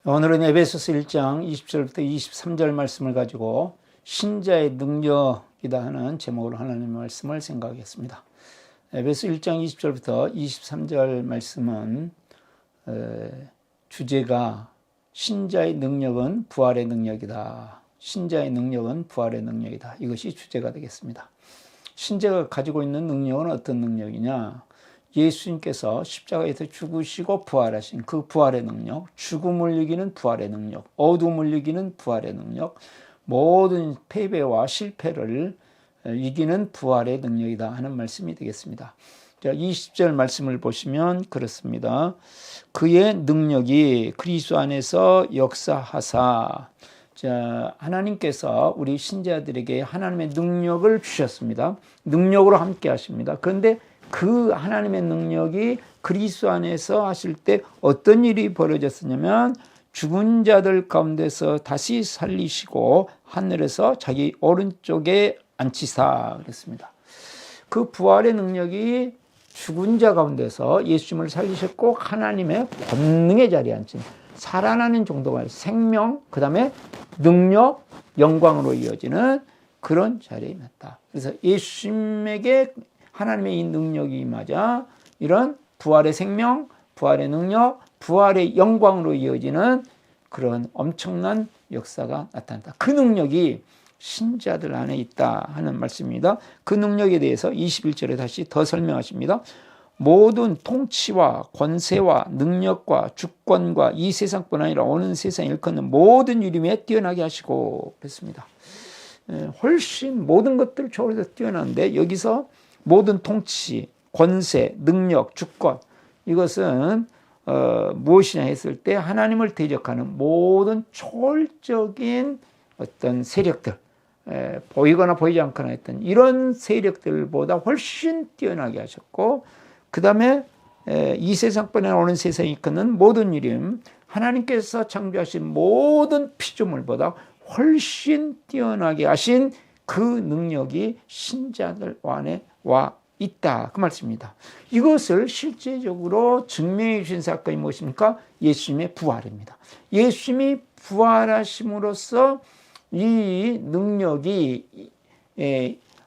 오늘은 에베소서 1장 20절부터 23절 말씀을 가지고 신자의 능력이다 하는 제목으로 하나님의 말씀을 생각하겠습니다. 에베소 1장 20절부터 23절 말씀은 주제가 신자의 능력은 부활의 능력이다. 신자의 능력은 부활의 능력이다. 이것이 주제가 되겠습니다. 신자가 가지고 있는 능력은 어떤 능력이냐? 예수님께서 십자가에서 죽으시고 부활하신 그 부활의 능력, 죽음을 이기는 부활의 능력, 어둠을 이기는 부활의 능력, 모든 패배와 실패를 이기는 부활의 능력이다 하는 말씀이 되겠습니다. 자, 20절 말씀을 보시면 그렇습니다. 그의 능력이 그리스도 안에서 역사하사. 자, 하나님께서 우리 신자들에게 하나님의 능력을 주셨습니다. 능력으로 함께 하십니다. 그런데 그 하나님의 능력이 그리스도 안에서 하실 때 어떤 일이 벌어졌었냐면 죽은 자들 가운데서 다시 살리시고 하늘에서 자기 오른쪽에 앉히사 그랬습니다. 그 부활의 능력이 죽은 자 가운데서 예수님을 살리셨고 하나님의 권능의 자리에 앉힌 살아나는 정도가 생명, 그 다음에 능력, 영광으로 이어지는 그런 자리에 있다. 그래서 예수님에게 하나님의 이 능력이 임하자 이런 부활의 생명, 부활의 능력, 부활의 영광으로 이어지는 그런 엄청난 역사가 나타난다. 그 능력이 신자들 안에 있다 하는 말씀입니다. 그 능력에 대해서 21절에 다시 더 설명하십니다. 모든 통치와 권세와 능력과 주권과 이 세상뿐 아니라 오는 세상에 일컫는 모든 이름에 뛰어나게 하시고 그랬습니다. 훨씬 모든 것들을 초월해서 뛰어나는데 여기서 모든 통치, 권세, 능력, 주권 이것은 무엇이냐 했을 때 하나님을 대적하는 모든 초월적인 어떤 세력들 보이거나 보이지 않거나 했던 이런 세력들보다 훨씬 뛰어나게 하셨고 그 다음에 이 세상뿐에 오는 세상에 이끄는 모든 이름 하나님께서 창조하신 모든 피조물보다 훨씬 뛰어나게 하신 그 능력이 신자들 안에 와 있다 그 말씀입니다. 이것을 실제적으로 증명해 주신 사건이 무엇입니까? 예수님의 부활입니다. 예수님이 부활하심으로써 이 능력이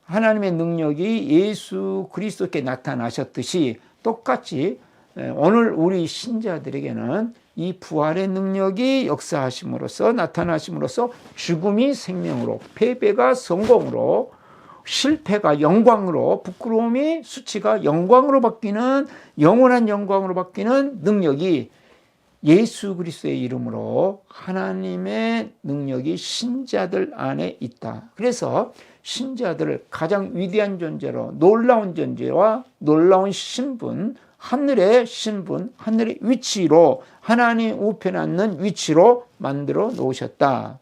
하나님의 능력이 예수 그리스도께 나타나셨듯이 똑같이 오늘 우리 신자들에게는 이 부활의 능력이 역사하심으로써 나타나심으로써 죽음이 생명으로 패배가 성공으로 실패가 영광으로 부끄러움이 수치가 영광으로 바뀌는 영원한 영광으로 바뀌는 능력이 예수 그리스도의 이름으로 하나님의 능력이 신자들 안에 있다. 그래서 신자들을 가장 위대한 존재로 놀라운 존재와 놀라운 신분 하늘의 신분, 하늘의 위치로 하나님 우편에 앉는 위치로 만들어 놓으셨다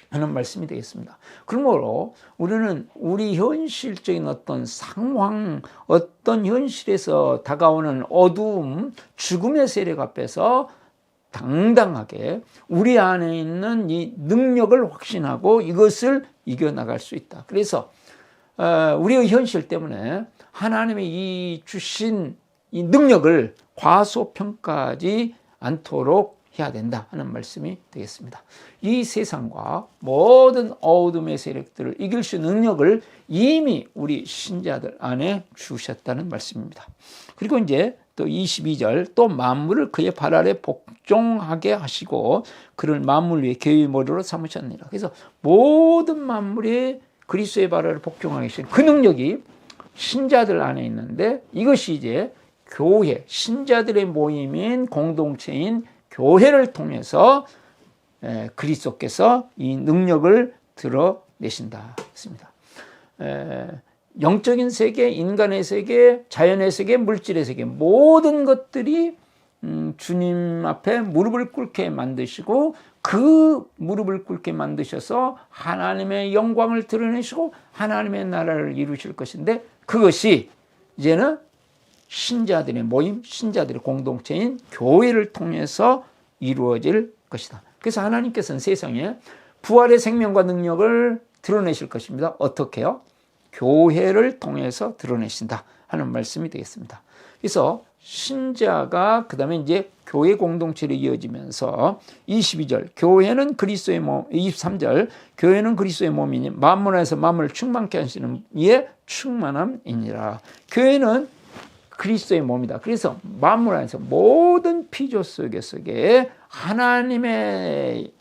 하는 말씀이 되겠습니다. 그러므로 우리는 우리 현실적인 어떤 상황, 어떤 현실에서 다가오는 어두움, 죽음의 세력 앞에서 당당하게 우리 안에 있는 이 능력을 확신하고 이것을 이겨나갈 수 있다. 그래서 우리의 현실 때문에 하나님의 이 주신 이 능력을 과소평가하지 않도록 해야 된다 하는 말씀이 되겠습니다. 이 세상과 모든 어둠의 세력들을 이길 수 있는 능력을 이미 우리 신자들 안에 주셨다는 말씀입니다. 그리고 이제 또 22절 또 만물을 그의 발 아래 복종하게 하시고 그를 만물 위에 교회의 머리로 삼으셨느니라. 그래서 모든 만물이 그리스도의 발 아래 복종하게 하신 그 능력이 신자들 안에 있는데 이것이 이제 교회, 신자들의 모임인 공동체인 교회를 통해서 그리스도께서 이 능력을 드러내신다 했습니다. 영적인 세계, 인간의 세계, 자연의 세계, 물질의 세계 모든 것들이 주님 앞에 무릎을 꿇게 만드시고 그 무릎을 꿇게 만드셔서 하나님의 영광을 드러내시고 하나님의 나라를 이루실 것인데 그것이 이제는 신자들의 모임, 신자들의 공동체인 교회를 통해서 이루어질 것이다. 그래서 하나님께서는 세상에 부활의 생명과 능력을 드러내실 것입니다. 어떻게요? 교회를 통해서 드러내신다 하는 말씀이 되겠습니다. 그래서 신자가 그 다음에 이제 교회 공동체로 이어지면서 22절 교회는 그리스도의 몸, 23절 교회는 그리스도의 몸이니 만물 안에서 만물을 충만케 하시는 이의 충만함이니라. 교회는 그리스도의 몸이다. 그래서 만물 안에서 모든 피조 속에 하나님의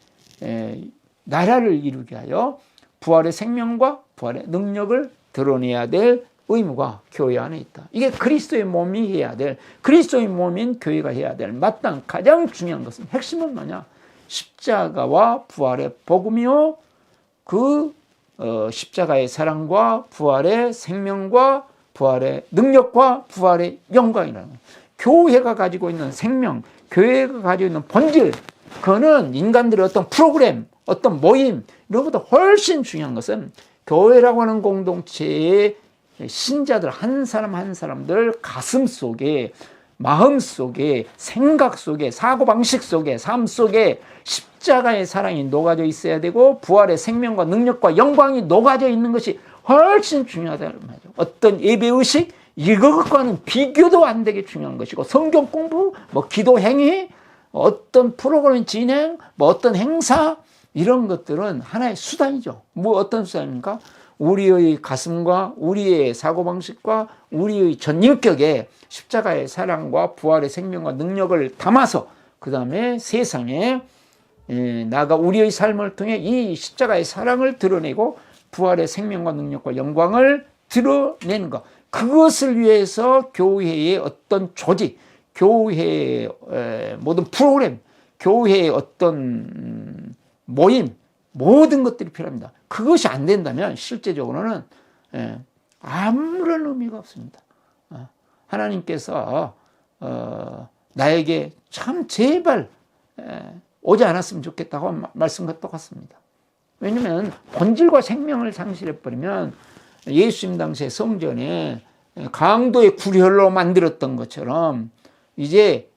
나라를 이루게 하여 부활의 생명과 부활의 능력을 드러내야 될 의무가 교회 안에 있다. 이게 그리스도의 몸이 해야 될, 그리스도의 몸인 교회가 해야 될 마땅 가장 중요한 것은, 핵심은 뭐냐? 십자가와 부활의 복음이요, 그 십자가의 사랑과 부활의 생명과 부활의 능력과 부활의 영광이라는 거예요. 교회가 가지고 있는 생명, 교회가 가지고 있는 본질, 그거는 인간들의 어떤 프로그램, 어떤 모임, 이런 것보다 훨씬 중요한 것은 교회라고 하는 공동체의 신자들 한 사람 한 사람들 가슴 속에, 마음 속에, 생각 속에, 사고방식 속에, 삶 속에 십자가의 사랑이 녹아져 있어야 되고 부활의 생명과 능력과 영광이 녹아져 있는 것이 훨씬 중요하다는 말이죠. 어떤 예배의식, 이것과는 비교도 안 되게 중요한 것이고, 성경 공부, 기도 행위, 어떤 프로그램 진행, 어떤 행사, 이런 것들은 하나의 수단이죠. 어떤 수단입니까? 우리의 가슴과 우리의 사고방식과 우리의 전인격에 십자가의 사랑과 부활의 생명과 능력을 담아서 그 다음에 세상에 나아가 우리의 삶을 통해 이 십자가의 사랑을 드러내고 부활의 생명과 능력과 영광을 드러내는 것, 그것을 위해서 교회의 어떤 조직, 교회의 모든 프로그램, 교회의 어떤 모임, 모든 것들이 필요합니다. 그것이 안 된다면 실제적으로는 아무런 의미가 없습니다. 하나님께서 나에게 참 제발 오지 않았으면 좋겠다고 말씀과 똑같습니다. 왜냐하면 본질과 생명을 상실해버리면 예수님 당시에 성전에 강도의 구렬로 만들었던 것처럼 이제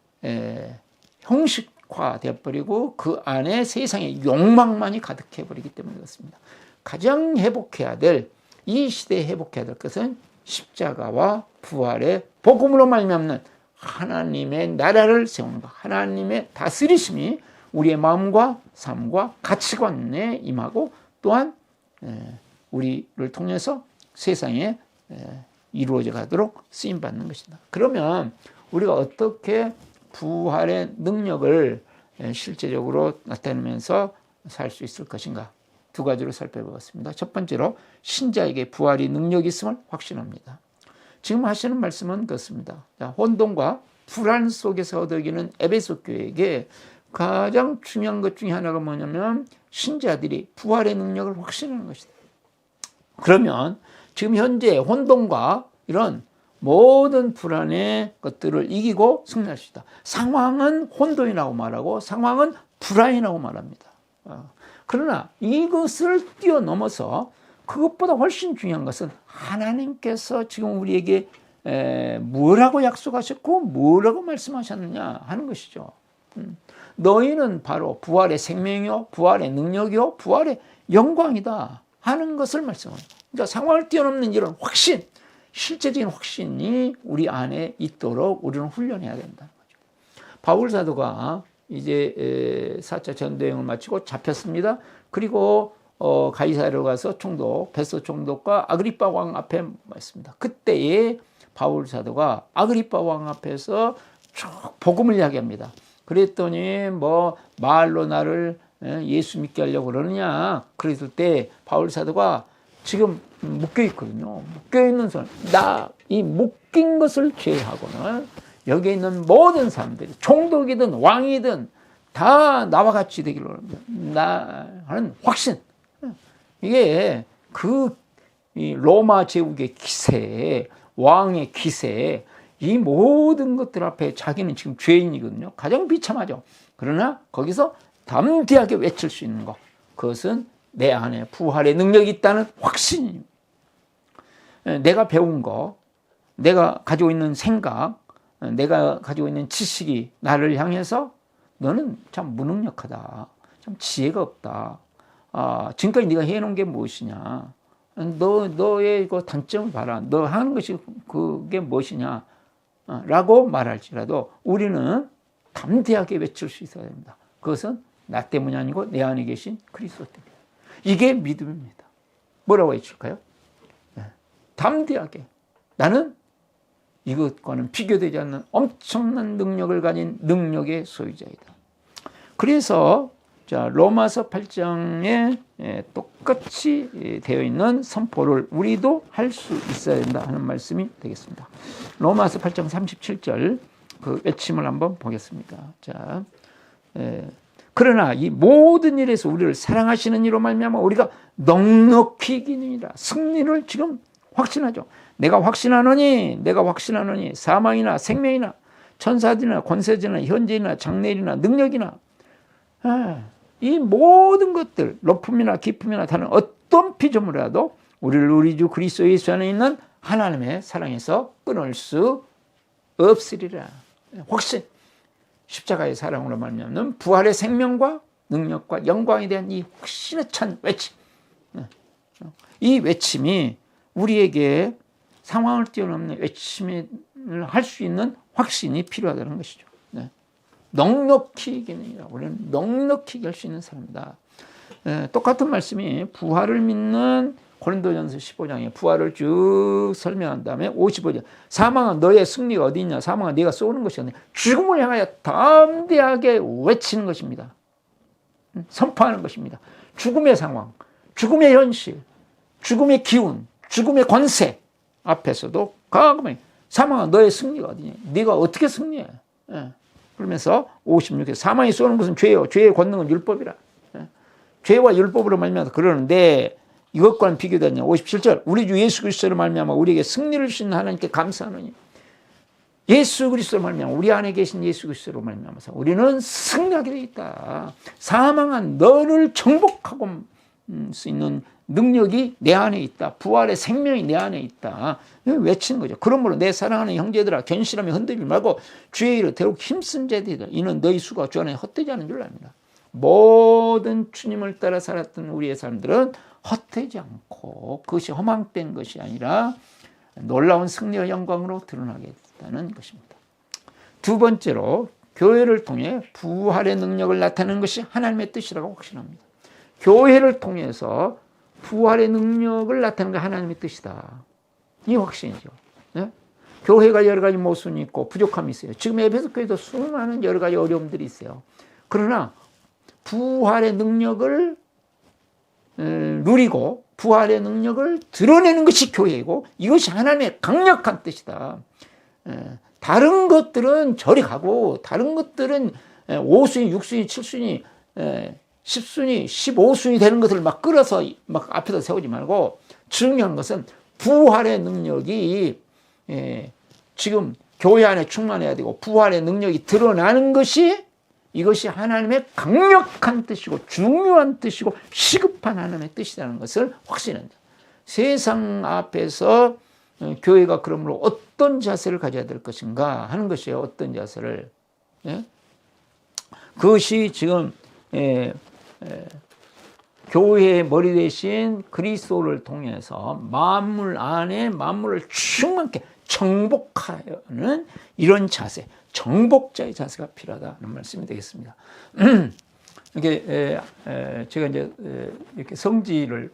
형식화되어버리고 그 안에 세상의 욕망만이 가득해버리기 때문에 그렇습니다. 가장 회복해야 될, 이 시대에 회복해야 될 것은 십자가와 부활의 복음으로 말미암는 하나님의 나라를 세우는 것, 하나님의 다스리심이 우리의 마음과 삶과 가치관에 임하고 또한 우리를 통해서 세상에 이루어져 가도록 쓰임받는 것이다. 그러면 우리가 어떻게 부활의 능력을 실제적으로 나타내면서 살 수 있을 것인가? 두 가지로 살펴보겠습니다. 첫 번째로 신자에게 부활의 능력이 있음을 확신합니다. 지금 하시는 말씀은 그렇습니다. 혼돈과 불안 속에서 얻어기는 에베소 교회에게 가장 중요한 것 중에 하나가 뭐냐면 신자들이 부활의 능력을 확신하는 것이다. 그러면 지금 현재 혼돈과 이런 모든 불안의 것들을 이기고 승리할 수 있다. 상황은 혼돈이라고 말하고 상황은 불안이라고 말합니다. 그러나 이것을 뛰어넘어서 그것보다 훨씬 중요한 것은 하나님께서 지금 우리에게 뭐라고 약속하셨고 뭐라고 말씀하셨느냐 하는 것이죠. 너희는 바로 부활의 생명이요, 부활의 능력이요, 부활의 영광이다 하는 것을 말씀합니다. 그러니까 상황을 뛰어넘는 이런 확신, 실제적인 확신이 우리 안에 있도록 우리는 훈련해야 된다는 거죠. 바울 사도가 이제 4차 전도여행을 마치고 잡혔습니다. 그리고 가이사랴로 가서 총독, 베소 총독과 아그리빠 왕 앞에 왔습니다. 그때에 바울 사도가 아그리빠 왕 앞에서 쭉 복음을 이야기합니다. 그랬더니 말로 나를 예수 믿게 하려고 그러느냐 그랬을 때 바울 사도가 지금 묶여 있거든요. 묶여 있는 사람, 이 묶인 것을 제외하고는 여기에 있는 모든 사람들이 총독이든 왕이든 다 나와 같이 되기를 합니다. 나는 확신. 이게 이 로마 제국의 기세, 왕의 기세, 이 모든 것들 앞에 자기는 지금 죄인이거든요. 가장 비참하죠. 그러나 거기서 담대하게 외칠 수 있는 것, 그것은 내 안에 부활의 능력이 있다는 확신입니다. 내가 배운 거, 내가 가지고 있는 생각, 내가 가지고 있는 지식이 나를 향해서 너는 참 무능력하다, 참 지혜가 없다, 지금까지 네가 해놓은 게 무엇이냐, 너의 그 단점을 봐라. 너 하는 것이 그게 무엇이냐? 라고 말할지라도 우리는 담대하게 외칠 수 있어야 됩니다. 그것은 나 때문이 아니고 내 안에 계신 그리스도 때문이다. 이게 믿음입니다. 뭐라고 외칠까요? 담대하게. 나는 이것과는 비교되지 않는 엄청난 능력을 가진 능력의 소유자이다. 그래서 자, 로마서 8장에 똑같이 되어 있는 선포를 우리도 할 수 있어야 된다 하는 말씀이 되겠습니다. 로마서 8장 37절 그 외침을 한번 보겠습니다. 자, 그러나 이 모든 일에서 우리를 사랑하시는 이로 말미암아 우리가 넉넉히 이기느니라. 승리를 지금 확신하죠. 내가 확신하노니 사망이나 생명이나 천사들이나 권세들이나 현재이나 장래이나 능력이나 이 모든 것들 높음이나 깊음이나 다른 어떤 피조물이라도 우리를 우리 주 그리스도 예수 안에 있는 하나님의 사랑에서 끊을 수 없으리라. 확신. 십자가의 사랑으로 말미암는 부활의 생명과 능력과 영광에 대한 이 확신에 찬 외침. 이 외침이 우리에게 상황을 뛰어넘는 외침을 할 수 있는 확신이 필요하다는 것이죠. 넉넉히 이기느니라. 우리는 넉넉히 이길 수 있는 사람이다. 똑같은 말씀이 부활을 믿는 고린도전서 15장에 부활을 쭉 설명한 다음에 55절 사망은 너의 승리가 어디 있냐? 사망은 네가 쏘는 것이 아니라 죽음을 향하여 담대하게 외치는 것입니다. 선포하는 것입니다. 죽음의 상황, 죽음의 현실, 죽음의 기운, 죽음의 권세 앞에서도 과감하게 사망은 너의 승리가 어디냐? 네가 어떻게 승리해? 그러면서 56에 사망이 쏘는 것은 죄요. 죄의 권능은 율법이라. 죄와 율법으로 말미암아 그러는데 이것과는 비교되냐? 57절 우리 주 예수 그리스도로 말미암아 우리에게 승리를 주신 하나님께 감사하노니 예수 그리스도로 말미암아 우리 안에 계신 예수 그리스도로 말미암아서 우리는 승리하게 되어 있다. 사망한 너를 정복하고 수 있는 능력이 내 안에 있다. 부활의 생명이 내 안에 있다. 외치는 거죠. 그러므로 내 사랑하는 형제들아 견실하며 흔들리지 말고 주의 일을 더욱 힘쓴 자들이다. 이는 너희 수가 주 안에 헛되지 않은 줄 압니다. 모든 주님을 따라 살았던 우리의 삶들은 헛되지 않고 그것이 허망된 것이 아니라 놀라운 승리와 영광으로 드러나겠다는 것입니다. 두 번째로 교회를 통해 부활의 능력을 나타내는 것이 하나님의 뜻이라고 확신합니다. 교회를 통해서 부활의 능력을 나타내는 게 하나님의 뜻이다. 이 확신이죠. 네? 교회가 여러 가지 모순이 있고 부족함이 있어요. 지금 에베소 교회도 수많은 여러 가지 어려움들이 있어요. 그러나 부활의 능력을 누리고 부활의 능력을 드러내는 것이 교회이고 이것이 하나님의 강력한 뜻이다. 다른 것들은 저리 가고 다른 것들은 5순위, 6순위, 7순위, 10순위, 15순위 되는 것을 막 끌어서 막 앞에다 세우지 말고 중요한 것은 부활의 능력이 지금 교회 안에 충만해야 되고 부활의 능력이 드러나는 것이 이것이 하나님의 강력한 뜻이고 중요한 뜻이고 시급한 하나님의 뜻이라는 것을 확신한다. 세상 앞에서 교회가 그러므로 어떤 자세를 가져야 될 것인가 하는 것이에요. 어떤 자세를. 그것이 지금 교회의 머리 대신 그리스도를 통해서 만물 안에 만물을 충만케 정복하는 이런 자세, 정복자의 자세가 필요하다는 말씀이 되겠습니다. 이렇게 제가 이제 이렇게 성지를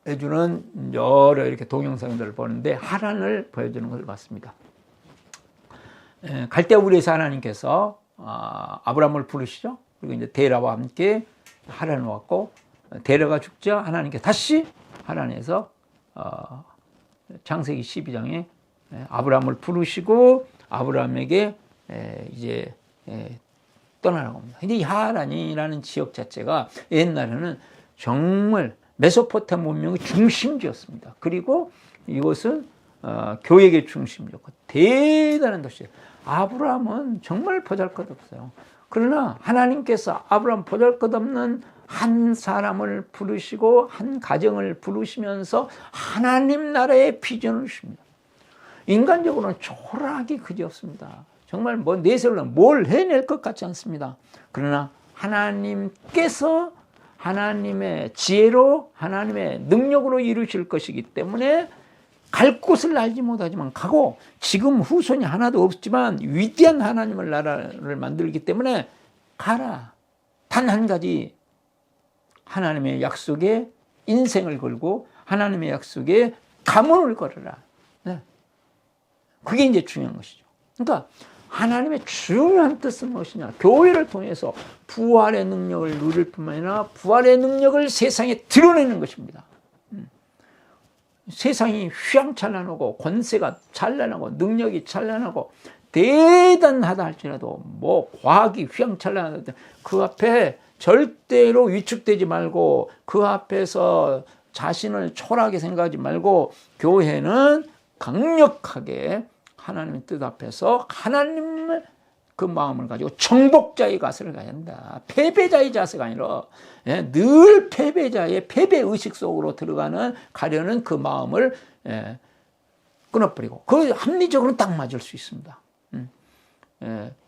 해주는 여러 이렇게 동영상들을 보는데 하란을 보여주는 것을 봤습니다. 갈대우리에서 하나님께서 아브라함을 부르시죠. 그리고 이제 데라와 함께 하란을 왔고 데라가 죽자 하나님께 다시 하란에서 창세기 12장에 아브라함을 부르시고 아브라함에게 이제 떠나라고 합니다. 근데 이 하란이라는 지역 자체가 옛날에는 정말 메소포타미아 문명의 중심지였습니다. 그리고 이곳은 교역의 중심이었고 대단한 도시예요. 아브라함은 정말 보잘것없어요. 그러나 하나님께서 아브라함 보잘것없는 한 사람을 부르시고 한 가정을 부르시면서 하나님 나라의 비전을 주십니다. 인간적으로는 초라하기 그지없습니다. 정말 뭐 내세우려면 뭘 해낼 것 같지 않습니다. 그러나 하나님께서 하나님의 지혜로 하나님의 능력으로 이루실 것이기 때문에 갈 곳을 알지 못하지만 가고, 지금 후손이 하나도 없지만 위대한 하나님의 나라를 만들기 때문에 가라. 단 한 가지, 하나님의 약속에 인생을 걸고 하나님의 약속에 가문을 걸어라. 네. 그게 이제 중요한 것이죠. 그러니까 하나님의 중요한 뜻은 무엇이냐? 교회를 통해서 부활의 능력을 누릴 뿐만 아니라 부활의 능력을 세상에 드러내는 것입니다. 세상이 휘황찬란하고 권세가 찬란하고 능력이 찬란하고 대단하다 할지라도, 뭐 과학이 휘황찬란하다, 그 앞에 절대로 위축되지 말고, 그 앞에서 자신을 초라하게 생각하지 말고, 교회는 강력하게 하나님의 뜻 앞에서 하나님의 그 마음을 가지고 정복자의 가설을 가야 한다. 패배자의 자세가 아니라 늘 패배자의 패배의식 속으로 들어가는 가려는 그 마음을 끊어버리고, 그 합리적으로는 딱 맞을 수 있습니다.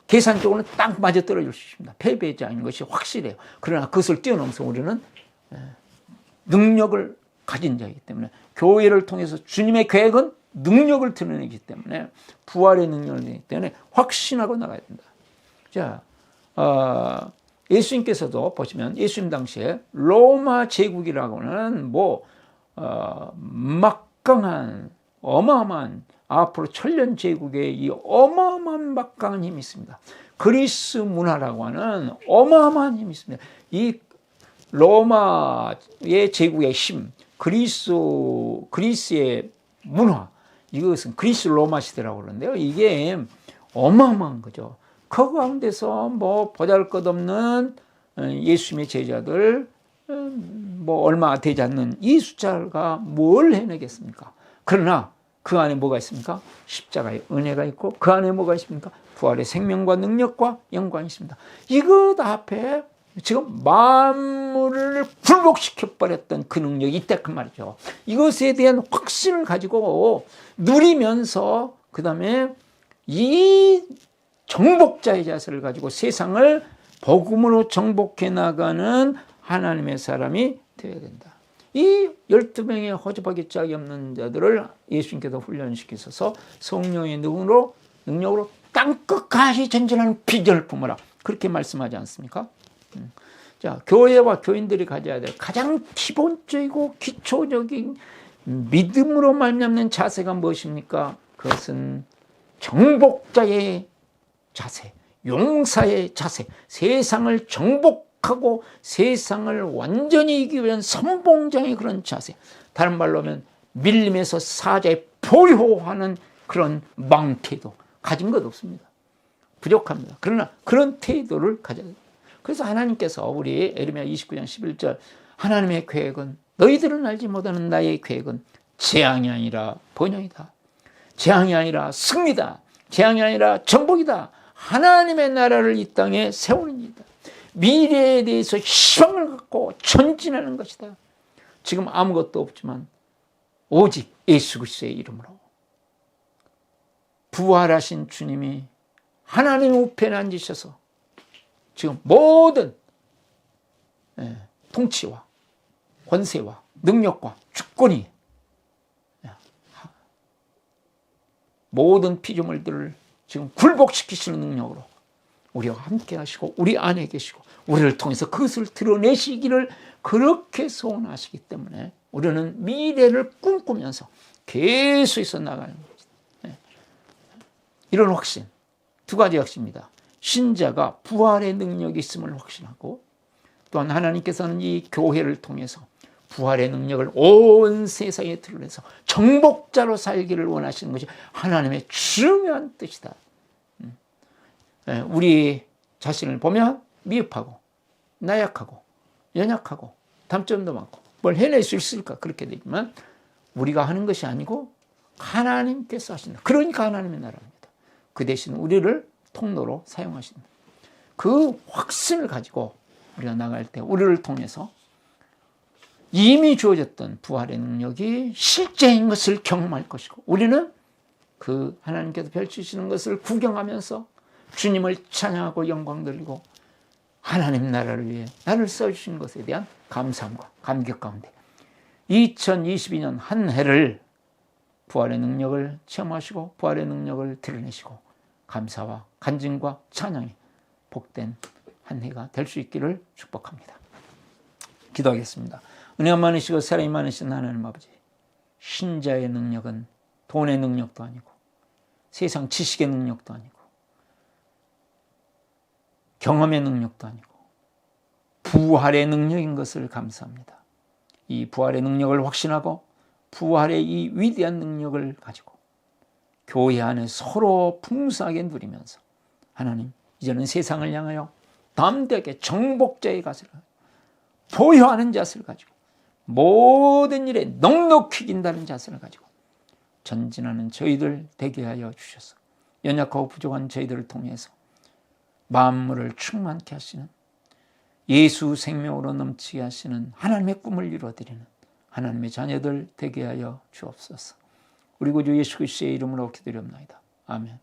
계산적으로는 딱 맞아떨어질 수 있습니다. 패배자인 것이 확실해요. 그러나 그것을 뛰어넘어서 우리는 능력을 가진 자이기 때문에, 교회를 통해서 주님의 계획은 능력을 드러내기 때문에, 부활의 능력이기 때문에 확신하고 나가야 된다. 자, 예수님께서도 보시면 예수님 당시에 로마 제국이라고는 막강한 어마어마한, 앞으로 천년 제국의 이 어마어마한 막강한 힘이 있습니다. 그리스 문화라고 하는 어마어마한 힘이 있습니다. 이 로마의 제국의 힘, 그리스의 문화, 이것은 그리스 로마 시대라고 그러는데요. 이게 어마어마한 거죠. 그 가운데서 보잘것없는 예수님의 제자들, 얼마 되지 않는 이 숫자가 뭘 해내겠습니까? 그러나 그 안에 뭐가 있습니까? 십자가의 은혜가 있고, 그 안에 뭐가 있습니까? 부활의 생명과 능력과 영광이 있습니다. 이것 앞에 지금 만물을 굴복시켜버렸던 그 능력이 있다, 그 말이죠. 이것에 대한 확신을 가지고 누리면서, 그 다음에 이 정복자의 자세를 가지고 세상을 복음으로 정복해 나가는 하나님의 사람이 되어야 된다. 이 12명의 허접하게 짝이 없는 자들을 예수님께서 훈련시키셔서 성령의 능력으로 땅끝까지 전진하는 비전을 품어라, 그렇게 말씀하지 않습니까? 자, 교회와 교인들이 가져야 될 가장 기본적이고 기초적인 믿음으로 말미암는 자세가 무엇입니까? 그것은 정복자의 자세, 용사의 자세, 세상을 정복하고 세상을 완전히 이기기 위한 선봉장의 그런 자세, 다른 말로 하면 밀림에서 사자의 보호하는 그런 마음 태도 가진 것 없습니다. 부족합니다. 그러나 그런 태도를 가져야 됩니다. 그래서 하나님께서 우리 에레미야 29장 11절, 하나님의 계획은, 너희들은 알지 못하는 나의 계획은 재앙이 아니라 번영이다. 재앙이 아니라 승리다. 재앙이 아니라 정복이다. 하나님의 나라를 이 땅에 세우는 일이다. 미래에 대해서 희망을 갖고 전진하는 것이다. 지금 아무것도 없지만 오직 예수 그리스도의 이름으로 부활하신 주님이 하나님 우편에 앉으셔서 지금 모든 통치와 권세와 능력과 주권이, 모든 피조물들을 지금 굴복시키시는 능력으로 우리와 함께 하시고 우리 안에 계시고 우리를 통해서 그것을 드러내시기를 그렇게 소원하시기 때문에 우리는 미래를 꿈꾸면서 계속해서 나가는 겁니다. 이런 확신, 두 가지 확신입니다. 신자가 부활의 능력이 있음을 확신하고, 또한 하나님께서는 이 교회를 통해서 부활의 능력을 온 세상에 드러내서 정복자로 살기를 원하시는 것이 하나님의 중요한 뜻이다. 우리 자신을 보면 미흡하고 나약하고 연약하고 단점도 많고 뭘 해낼 수 있을까 그렇게 되지만, 우리가 하는 것이 아니고 하나님께서 하신다. 그러니까 하나님의 나라입니다. 그 대신 우리를 통로로 사용하신다. 그 확신을 가지고 우리가 나갈 때 우리를 통해서 이미 주어졌던 부활의 능력이 실제인 것을 경험할 것이고, 우리는 그 하나님께서 펼치시는 것을 구경하면서 주님을 찬양하고 영광 돌리고 하나님 나라를 위해 나를 써주신 것에 대한 감사함과 감격 가운데 2022년 한 해를 부활의 능력을 체험하시고 부활의 능력을 드러내시고 감사와 간증과 찬양이 복된 한 해가 될 수 있기를 축복합니다. 기도하겠습니다. 은혜가 많으시고 사랑이 많으신 하나님 아버지, 신자의 능력은 돈의 능력도 아니고 세상 지식의 능력도 아니고 경험의 능력도 아니고 부활의 능력인 것을 감사합니다. 이 부활의 능력을 확신하고 부활의 이 위대한 능력을 가지고 교회 안에 서로 풍성하게 누리면서 하나님, 이제는 세상을 향하여 담대하게 정복자의 가슴을 보효하는 자세를 가지고 모든 일에 넉넉히 이긴다는 자세를 가지고 전진하는 저희들 되게 하여 주셔서 연약하고 부족한 저희들을 통해서 만물을 충만케 하시는 예수 생명으로 넘치게 하시는 하나님의 꿈을 이루어드리는 하나님의 자녀들 되게 하여 주옵소서. 우리 구주 예수 그리스도의 이름으로 기도드립니다. 아멘.